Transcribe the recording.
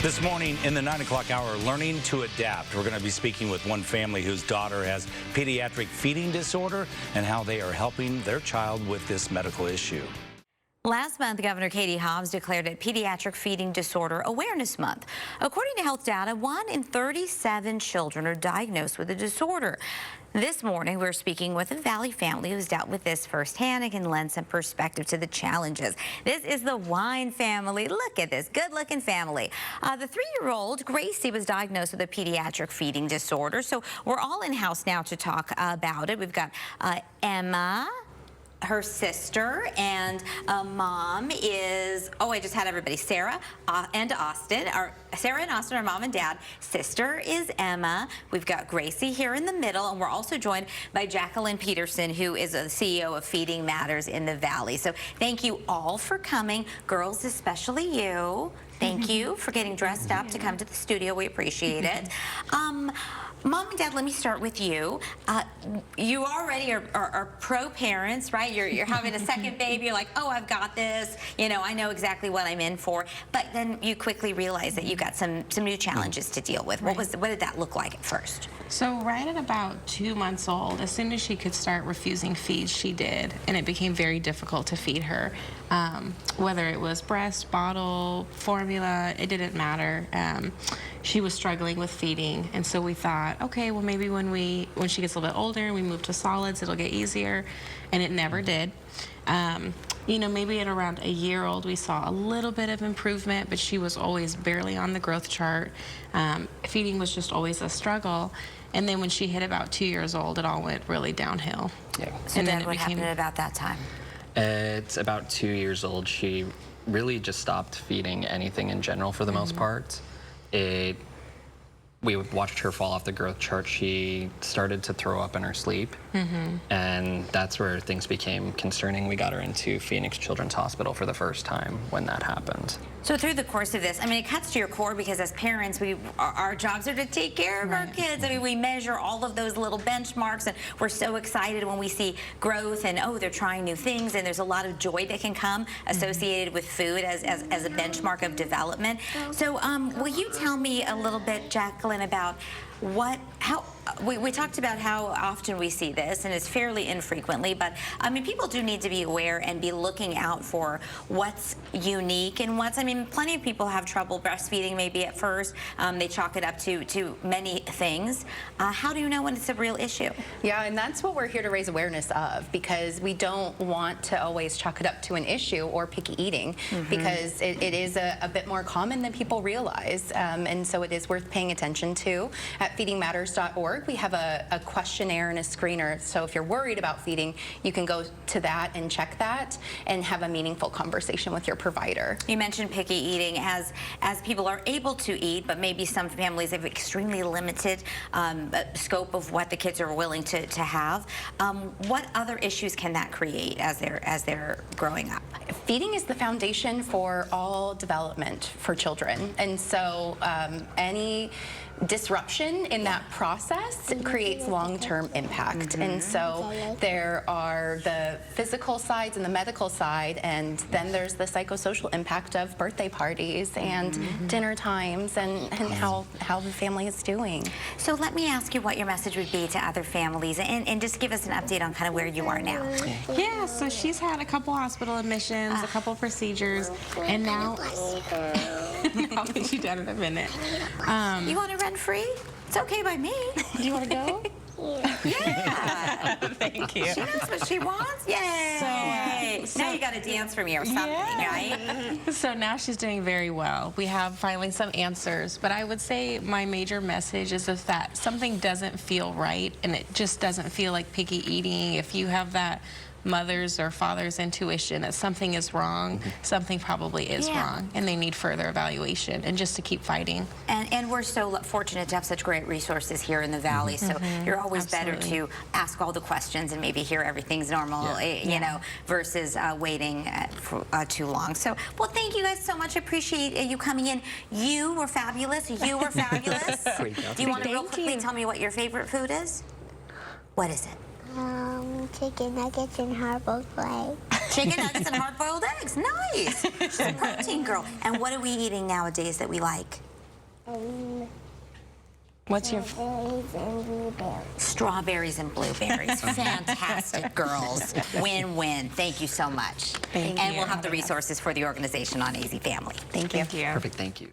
This morning in the 9 o'clock hour, learning to adapt. We're going to be speaking with one family whose daughter has pediatric feeding disorder and how they are helping their child with this medical issue. Last month, Governor Katie Hobbs declared it Pediatric Feeding Disorder Awareness Month. According to health data, 1 in 37 children are diagnosed with the disorder. This morning, we're speaking with a Valley family who's dealt with this firsthand and can lend some perspective to the challenges. This is the Wyne family. Look at this good-looking family. The 3-year-old Gracie was diagnosed with a pediatric feeding disorder, so we're all in-house now to talk about it. We've got Emma, her sister, and mom is, I just had everybody, Sarah and Austin. Sarah and Austin are mom and dad. Sister is Emma. We've got Gracie here in the middle, and we're also joined by Jacqueline Peterson, who is the CEO of Feeding Matters in the Valley. So thank you all for coming. Girls, especially you. Thank you for getting dressed up to come to the studio. We appreciate it. Mom and Dad, let me start with you. You already are pro-parents, right? You're having a second baby. You're like, oh, I've got this. You know, I know exactly what I'm in for. But then you quickly realize that you got some new challenges to deal with. What did that look like at first? So right at about 2 months old, as soon as she could start refusing feeds, she did, and it became very difficult to feed her. Whether it was breast, bottle, formula, it didn't matter. She was struggling with feeding, and so we thought, okay, well maybe when she gets a little bit older and we move to solids, it'll get easier, and it never did. You know, maybe at around a year-old, we saw a little bit of improvement, but she was always barely on the growth chart. Feeding was just always a struggle. And then when she hit about 2 years old, it all went really downhill. Yeah. So and then what happened at about that time? It's about 2 years old. She really just stopped feeding anything in general for the most part. We watched her fall off the growth chart. She started to throw up in her sleep, and that's where things became concerning. We got her into Phoenix Children's Hospital for the first time when that happened. So through the course of this, I mean, it cuts to your core because as parents, our jobs are to take care of our kids. I mean, we measure all of those little benchmarks, and we're so excited when we see growth and, oh, they're trying new things, and there's a lot of joy that can come associated with food as a benchmark of development. So will you tell me a little bit, Jacqueline, about we talked about how often we see this, and it's fairly infrequently, but I mean, people do need to be aware and be looking out for what's unique and I mean, plenty of people have trouble breastfeeding maybe at first. They chalk it up to many things. How do you know when it's a real issue? Yeah, and that's what we're here to raise awareness of, because we don't want to always chalk it up to an issue or picky eating, because it is a bit more common than people realize, and so it is worth paying attention to. At feedingmatters.org, we have a questionnaire and a screener, so if you're worried about feeding, you can go to that and check that and have a meaningful conversation with your provider. You mentioned picky eating as people are able to eat, but maybe some families have extremely limited scope of what the kids are willing to have. What other issues can that create as they're growing up? Feeding is the foundation for all development for children, and so any disruption in that process creates long-term impact. And so there are the physical sides and the medical side, and then there's the psychosocial impact of birthday parties and dinner times and how the family is doing. So let me ask you what your message would be to other families, and just give us an update on kind of where you are now. Yeah, so she's had a couple hospital admissions, a couple procedures, and now I'll put you down in a minute. You want to run free? It's okay by me. Do you want to go? Yeah. Thank you. She knows what she wants. Yay! So now you got to dance for me or something, right? So now she's doing very well. We have finally some answers, but I would say my major message is if that something doesn't feel right and it just doesn't feel like picky eating, if you have that mother's or father's intuition that something is wrong, something probably is wrong, and they need further evaluation and just to keep fighting. And we're so fortunate to have such great resources here in the Valley, so you're always better to ask all the questions and maybe hear everything's normal, you know, versus waiting for too long. So, well, thank you guys so much. I appreciate you coming in. You were fabulous. You were fabulous. Do you want to real quickly tell me what your favorite food is? What is it? Chicken nuggets and hard-boiled eggs. Chicken nuggets and hard-boiled eggs. Nice. She's a protein girl. And what are we eating nowadays that we like? What's your... Strawberries and blueberries. Strawberries and blueberries. Fantastic, girls. Win-win. Thank you so much. Thank and you. we'll have the resources for the organization on AZ Family. Thank you. Thank you. Perfect, thank you.